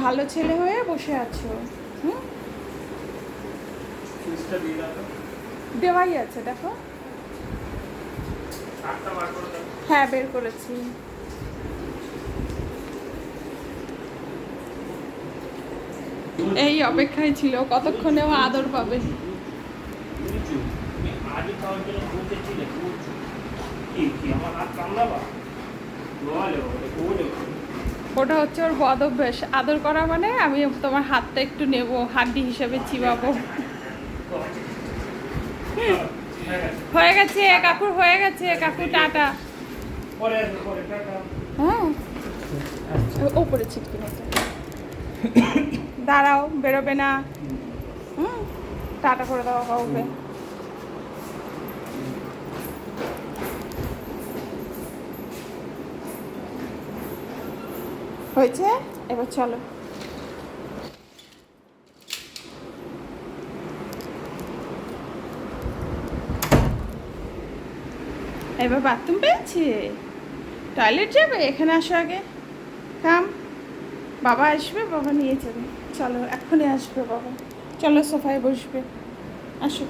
ভালো ছেলে হয়ে বসে আছো। হুম, দেওয়াই আছে, দেখো। হ্যাঁ, বের করেছি। এই অপেক্ষায় ছিল কতক্ষণে ও আদর পাবে। ওটা হচ্ছে ওর বদ অভ্যেস, আদর করা মানে আমি তোমার হাতটা একটু নেব, হাড্ডি হিসেবে চিবাবো। হয়ে গেছে কাকুর, হয়ে গেছে কাকু, টাটা। হ্যাঁ, ওপরে ছিটকে নিতে দাঁড়াও, বেরোবে না। হুম, টাটা করে দাও কাউকে। হয়েছে, এবার চলো। এবার বাথরুম পেয়েছি, টয়লেট যাবে, এখানে আসো আগে। কাম, বাবা আসবে, বাবা নিয়ে যাবে। চলো, এক্ষুনি আসবে বাবা। চলো, সোফায় বসবে, আসো।